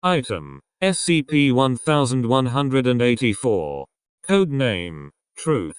Item: SCP-1184. Code name: Truth.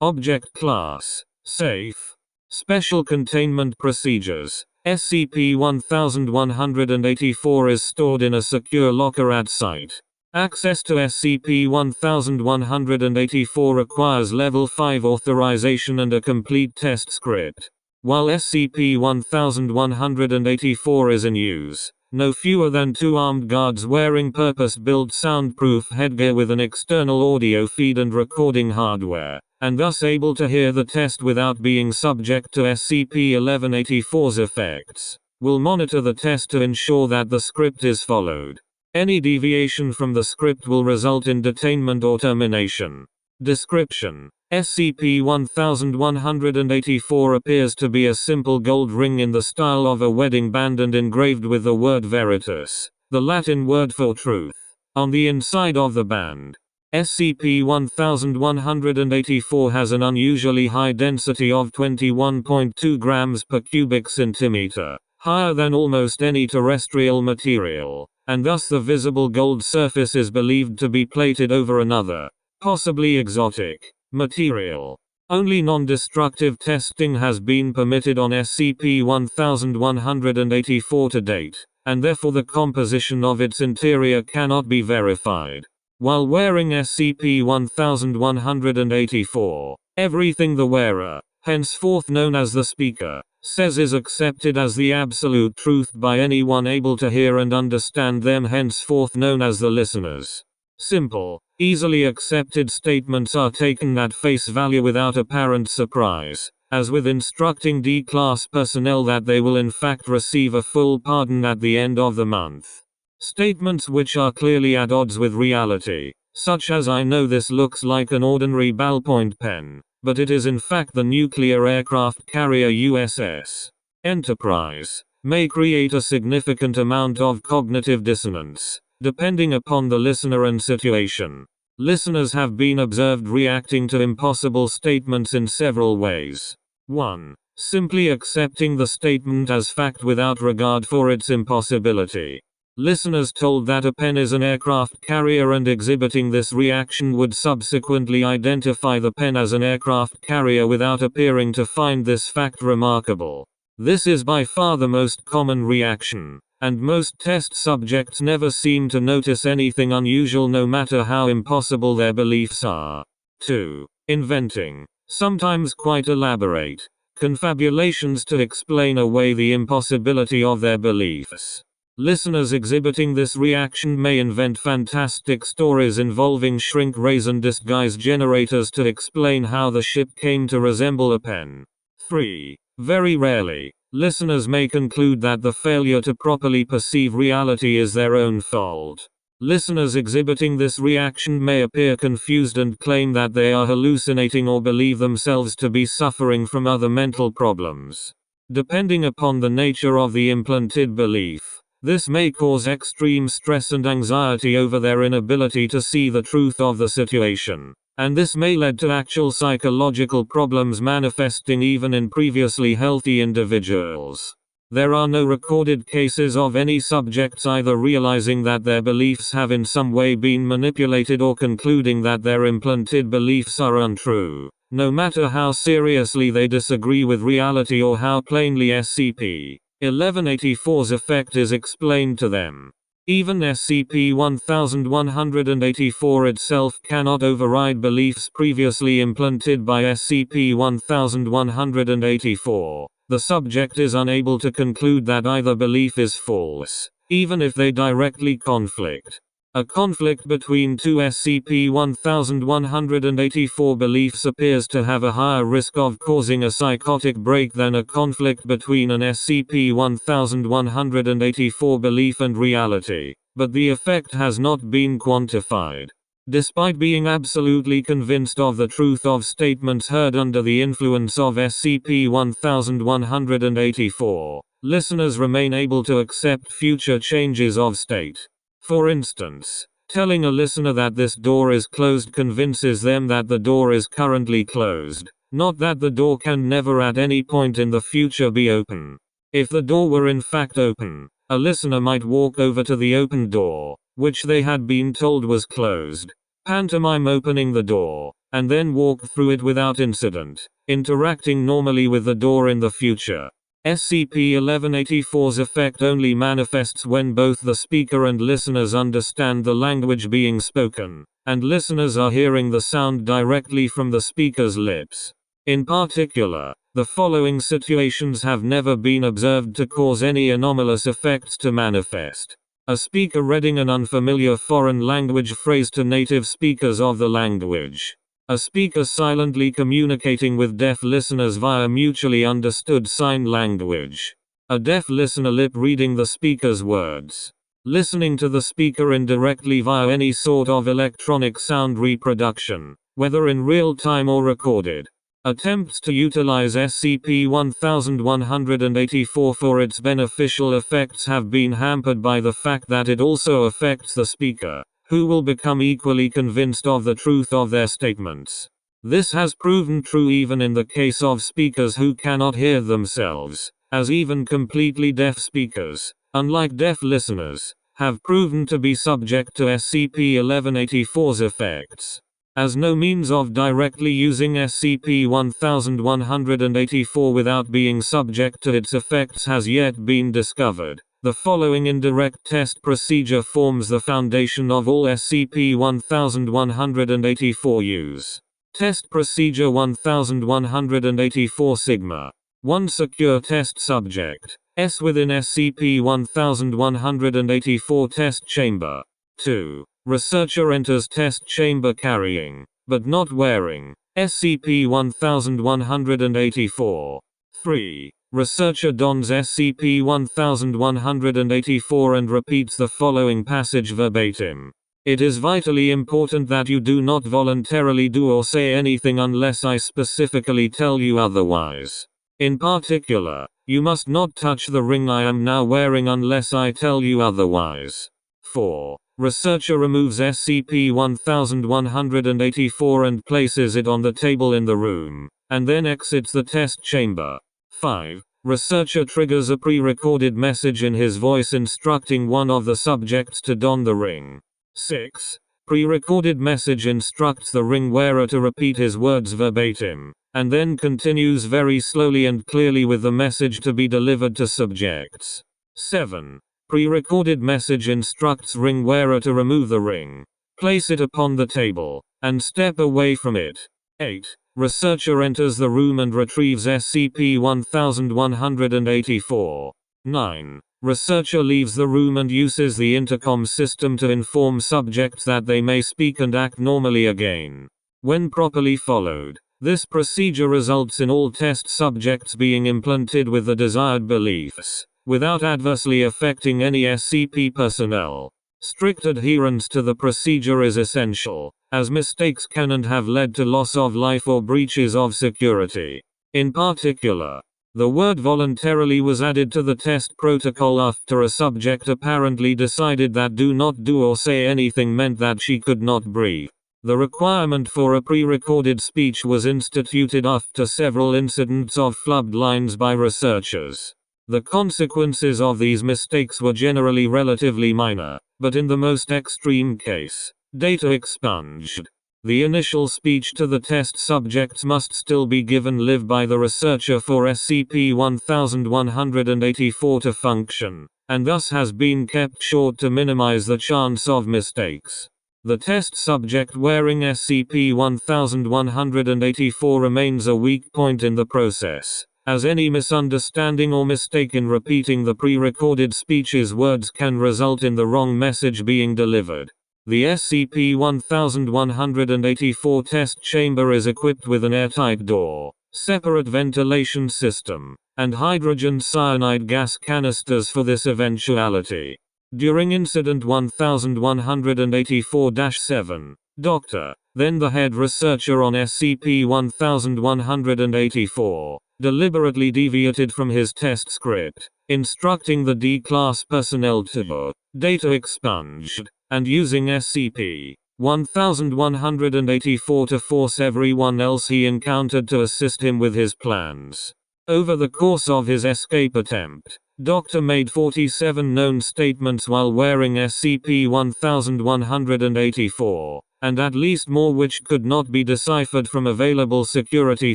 Object Class: Safe. Special Containment Procedures: SCP-1184 is stored in a secure locker at site. Access to SCP-1184 requires Level 5 authorization and a complete test script. While SCP-1184 is in use, no fewer than 2 armed guards wearing purpose-built soundproof headgear with an external audio feed and recording hardware, and thus able to hear the test without being subject to SCP-1184's effects, will monitor the test to ensure that the script is followed. Any deviation from the script will result in detainment or termination. Description: SCP-1184 appears to be a simple gold ring in the style of a wedding band and engraved with the word Veritas, the Latin word for truth, on the inside of the band. SCP-1184 has an unusually high density of 21.2 grams per cubic centimeter, higher than almost any terrestrial material, and thus the visible gold surface is believed to be plated over another, possibly exotic, material. Only non-destructive testing has been permitted on SCP-1184 to date, and therefore the composition of its interior cannot be verified. While wearing SCP-1184, everything the wearer, henceforth known as the speaker, says is accepted as the absolute truth by anyone able to hear and understand them, henceforth known as the listeners. Simple, easily accepted statements are taken at face value without apparent surprise, as with instructing D-Class personnel that they will in fact receive a full pardon at the end of the month. Statements which are clearly at odds with reality, such as "I know this looks like an ordinary ballpoint pen, but it is in fact the nuclear aircraft carrier USS Enterprise," may create a significant amount of cognitive dissonance, depending upon the listener and situation. Listeners have been observed reacting to impossible statements in several ways. 1. Simply accepting the statement as fact without regard for its impossibility. Listeners told that a pen is an aircraft carrier and exhibiting this reaction would subsequently identify the pen as an aircraft carrier without appearing to find this fact remarkable. This is by far the most common reaction, and most test subjects never seem to notice anything unusual no matter how impossible their beliefs are. 2. Inventing, sometimes quite elaborate, confabulations to explain away the impossibility of their beliefs. Listeners exhibiting this reaction may invent fantastic stories involving shrink ray and disguise generators to explain how the ship came to resemble a pen. 3. Very rarely, listeners may conclude that the failure to properly perceive reality is their own fault. Listeners exhibiting this reaction may appear confused and claim that they are hallucinating or believe themselves to be suffering from other mental problems. Depending upon the nature of the implanted belief, this may cause extreme stress and anxiety over their inability to see the truth of the situation, and this may lead to actual psychological problems manifesting even in previously healthy individuals. There are no recorded cases of any subjects either realizing that their beliefs have in some way been manipulated or concluding that their implanted beliefs are untrue, no matter how seriously they disagree with reality or how plainly SCP-1184's effect is explained to them. Even SCP-1184 itself cannot override beliefs previously implanted by SCP-1184. The subject is unable to conclude that either belief is false, even if they directly conflict. A conflict between two SCP-1184 beliefs appears to have a higher risk of causing a psychotic break than a conflict between an SCP-1184 belief and reality, but the effect has not been quantified. Despite being absolutely convinced of the truth of statements heard under the influence of SCP-1184, listeners remain able to accept future changes of state. For instance, telling a listener that this door is closed convinces them that the door is currently closed, not that the door can never at any point in the future be open. If the door were in fact open, A listener might walk over to the open door, which they had been told was closed, pantomime opening the door, and then walk through it without incident, interacting normally with the door in the future. SCP-1184's effect only manifests when both the speaker and listeners understand the language being spoken, and listeners are hearing the sound directly from the speaker's lips. In particular, the following situations have never been observed to cause any anomalous effects to manifest. A speaker reading an unfamiliar foreign language phrase to native speakers of the language. A speaker silently communicating with deaf listeners via mutually understood sign language. A deaf listener lip reading the speaker's words. Listening to the speaker indirectly via any sort of electronic sound reproduction, whether in real time or recorded. Attempts to utilize SCP-1184 for its beneficial effects have been hampered by the fact that it also affects the speaker, who will become equally convinced of the truth of their statements. This has proven true even in the case of speakers who cannot hear themselves, as even completely deaf speakers, unlike deaf listeners, have proven to be subject to SCP-1184's effects. As no means of directly using SCP-1184 without being subject to its effects has yet been discovered, the following indirect test procedure forms the foundation of all SCP-1184 use. Test Procedure 1184 Sigma. 1. Secure test subject. S within SCP-1184 test chamber. 2. Researcher enters test chamber carrying, but not wearing, SCP-1184. 3. Researcher dons SCP-1184 and repeats the following passage verbatim. It is vitally important that you do not voluntarily do or say anything unless I specifically tell you otherwise. In particular, you must not touch the ring I am now wearing unless I tell you otherwise. 4. Researcher removes SCP-1184 and places it on the table in the room, and then exits the test chamber. 5. Researcher triggers a pre-recorded message in his voice instructing one of the subjects to don the ring. 6. Pre-recorded message instructs the ring wearer to repeat his words verbatim, and then continues very slowly and clearly with the message to be delivered to subjects. 7. Pre-recorded message instructs ring wearer to remove the ring, place it upon the table, and step away from it. 8. Researcher enters the room and retrieves SCP-1184. 9. Researcher leaves the room and uses the intercom system to inform subjects that they may speak and act normally again. When properly followed, this procedure results in all test subjects being implanted with the desired beliefs, without adversely affecting any SCP personnel. Strict adherence to the procedure is essential, as mistakes can and have led to loss of life or breaches of security. In particular, the word voluntarily was added to the test protocol after a subject apparently decided that do not do or say anything meant that she could not breathe. The requirement for a pre-recorded speech was instituted after several incidents of flubbed lines by researchers. The consequences of these mistakes were generally relatively minor, but in the most extreme case, data expunged. The initial speech to the test subjects must still be given live by the researcher for SCP-1184 to function, and thus has been kept short to minimize the chance of mistakes. The test subject wearing SCP-1184 remains a weak point in the process, as any misunderstanding or mistake in repeating the pre-recorded speech's words can result in the wrong message being delivered. The SCP-1184 test chamber is equipped with an airtight door, separate ventilation system, and hydrogen cyanide gas canisters for this eventuality. During Incident 1184-7, Dr. then the head researcher on SCP-1184, deliberately deviated from his test script, instructing the D-Class personnel to data expunged, and using SCP-1184 to force everyone else he encountered to assist him with his plans. Over the course of his escape attempt, Doctor made 47 known statements while wearing SCP-1184, and at least more which could not be deciphered from available security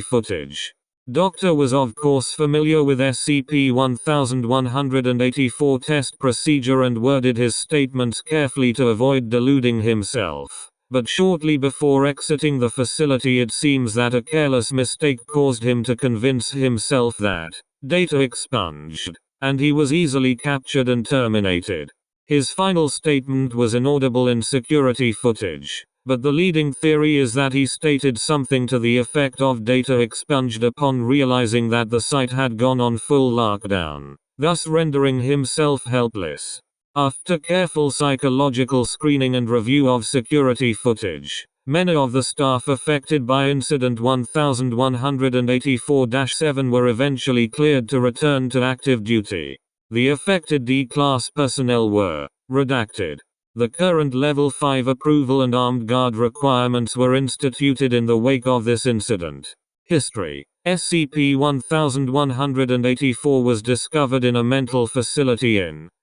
footage. Doctor was of course familiar with SCP-1184 test procedure and worded his statements carefully to avoid deluding himself. But shortly before exiting the facility, it seems that a careless mistake caused him to convince himself that data expunged, and he was easily captured and terminated. His final statement was inaudible in security footage, but the leading theory is that he stated something to the effect of data expunged upon realizing that the site had gone on full lockdown, thus rendering himself helpless. After careful psychological screening and review of security footage, many of the staff affected by Incident 1184-7 were eventually cleared to return to active duty. The affected D-Class personnel were redacted. The current Level 5 approval and armed guard requirements were instituted in the wake of this incident. History: SCP-1184 was discovered in a mental facility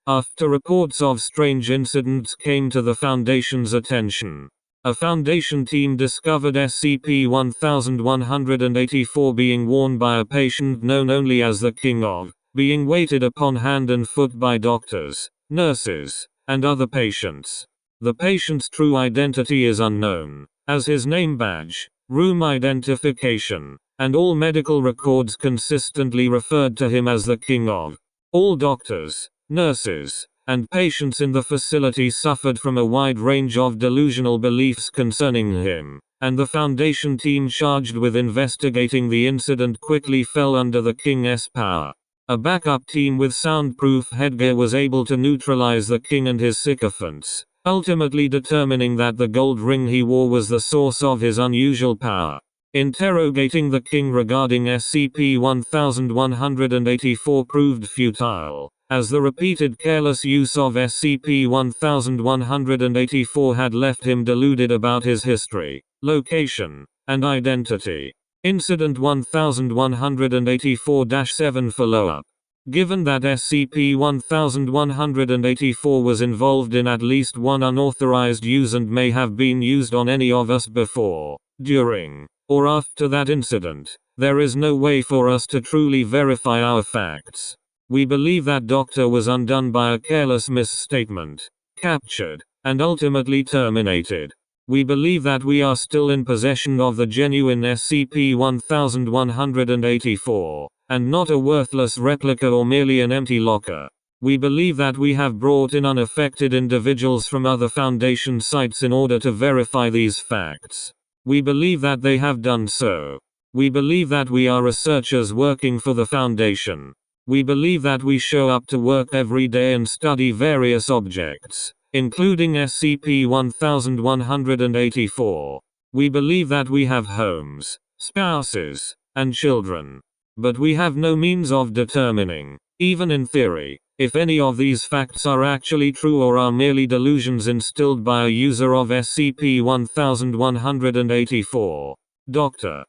after reports of strange incidents came to the Foundation's attention. A Foundation team discovered SCP-1184 being worn by a patient known only as the King of, being weighted upon hand and foot by doctors, nurses, and other patients. The patient's true identity is unknown, as his name badge, room identification, and all medical records consistently referred to him as the King of. All doctors, nurses, and patients in the facility suffered from a wide range of delusional beliefs concerning him, and the Foundation team charged with investigating the incident quickly fell under the King's power. A backup team with soundproof headgear was able to neutralize the King and his sycophants, ultimately determining that the gold ring he wore was the source of his unusual power. Interrogating the King regarding SCP-1184 proved futile, as the repeated careless use of SCP-1184 had left him deluded about his history, location, and identity. Incident 1184-7 follow-up. Given that SCP-1184 was involved in at least one unauthorized use and may have been used on any of us before, during, or after that incident, there is no way for us to truly verify our facts. We believe that Doctor was undone by a careless misstatement, captured, and ultimately terminated. We believe that we are still in possession of the genuine SCP-1184, and not a worthless replica or merely an empty locker. We believe that we have brought in unaffected individuals from other Foundation sites in order to verify these facts. We believe that they have done so. We believe that we are researchers working for the Foundation. We believe that we show up to work every day and study various objects, including SCP-1184. We believe that we have homes, spouses, and children. But we have no means of determining, even in theory, if any of these facts are actually true or are merely delusions instilled by a user of SCP-1184. Dr.